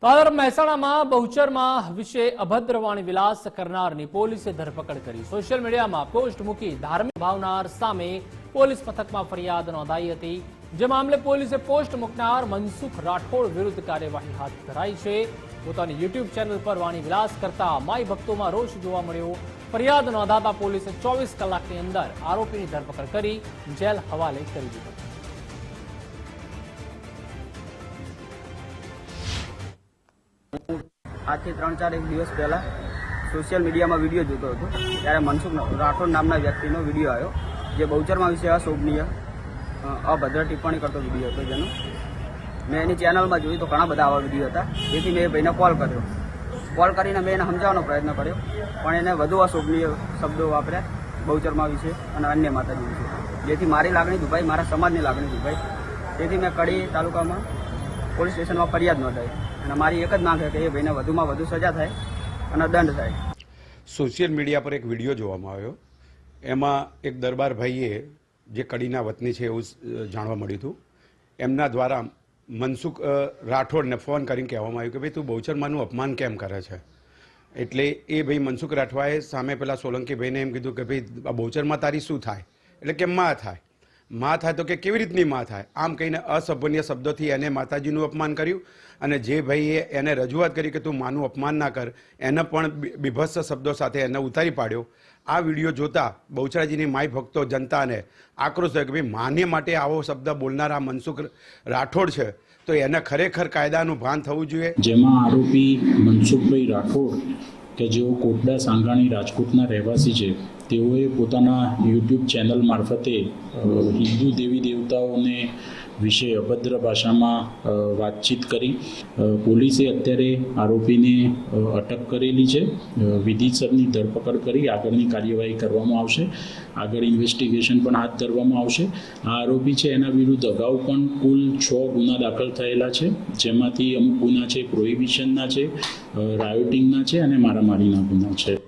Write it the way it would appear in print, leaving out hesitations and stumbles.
પાદર મહેસાણામાં બહુચરમાં વિશે અભદ્ર વાણી વિલાસ કરનારની પોલીસે ધરપકડ કરી। સોશિયલ મીડિયામાં પોસ્ટ મૂકી ધાર્મિક ભાવનાર સામે પોલીસ મથકમાં ફરિયાદ નોંધાઈ હતી। જે મામલે પોલીસે પોસ્ટ મૂકનાર મનસુખ રાઠોડ વિરુદ્ધ કાર્યવાહી હાથ ધરાઈ છે। પોતાની યુટ્યુબ ચેનલ પર વાણી વિલાસ કરતા માઈ ભક્તોમાં રોષ જોવા મળ્યો। ફરિયાદ નોંધાતા પોલીસે 24 કલાકની અંદર આરોપીની ધરપકડ કરી જેલ હવાલે કરી દીધો। आज से 3-4 દિવસ પહેલા સોશિયલ મીડિયામાં વિડીયો જોતો હતો ત્યારે મનસુખ રાઠોડ નામના વ્યક્તિનો વિડીયો આવ્યો જે બહુચરમાં વિશે અશોભનીય અભદ્ર ટિપ્પણી કરતો વિડીયો હતો। જેનો મેં એની ચેનલમાં જોયું તો ઘણા બધા આવા વિડીયો હતા, જેથી મેં એ ભાઈને કોલ કર્યો। કોલ કરીને મેં એને સમજાવવાનો પ્રયત્ન કર્યો, પણ એને વધુ અશોભનીય શબ્દો વાપર્યા બહુચરમાં વિશે અને અન્ય માતાજી વિશે, જેથી મારી લાગણી દુભાઈ, મારા સમાજની લાગણી દુભાઈ। તેથી મેં કડી તાલુકામાં પોલીસ સ્ટેશનમાં ફરિયાદ નોંધાઈ અને મારી એક જ માંગ છે કે એ ભાઈને વધુમાં વધુ સજા થાય અને દંડ થાય। સોશિયલ મીડિયા પર એક વિડીયો જોવામાં આવ્યો, એમાં એક દરબાર ભાઈએ જે કડીના વતની છે એવું જાણવા મળ્યું હતું। એમના દ્વારા મનસુખ રાઠોડને ફોન કરીને કહેવામાં આવ્યું કે ભાઈ તું બહુચરમાનું અપમાન કેમ કરે છે। એટલે એ ભાઈ મનસુખ રાઠવાએ સામે પેલા સોલંકી ભાઈને એમ કીધું કે ભાઈ આ બહુચરમાં તારી શું થાય? એટલે કે માં થાય। માં થાય તો કે કેવી રીતની માં થાય? આમ કહીને અસભ્યનીય શબ્દોથી એને માતાજીનું અપમાન કર્યું અને જે ભાઈએ એને રજૂઆત કરી કે તું માનું અપમાન ના કર, એને પણ બીભત્સ શબ્દો સાથે એને ઉતારી પાડ્યો। આ વિડીયો જોતા બહુચરાજીની માઈ ભક્તો જનતાને આક્રોશ થયો કે ભાઈ માને માટે આવો શબ્દ બોલનારા મનસુખ રાઠોડ છે તો એને ખરેખર કાયદાનું ભાન થવું જોઈએ। જેમાં આરોપી મનસુખભાઈ રાઠોડ કે જેઓ કોટડા સાંગાણી રાજકોટના રહેવાસી છે, તેઓએ પોતાના યુટ્યુબ ચેનલ મારફતે હિન્દુ દેવી દેવતાઓને વિશે અભદ્ર ભાષામાં વાતચીત કરી। પોલીસે અત્યારે આરોપીને અટક કરેલી છે, વિધિસરની ધરપકડ કરી આગળની કાર્યવાહી કરવામાં આવશે। આગળ ઇન્વેસ્ટિગેશન પણ હાથ ધરવામાં આવશે। આ આરોપી છે એના વિરુદ્ધ અગાઉ પણ કુલ 6 ગુના દાખલ થયેલા છે, જેમાંથી અમુક ગુના છે પ્રોહિબિશનના છે, રાયોટિંગના છે અને મારામારીના ગુના છે।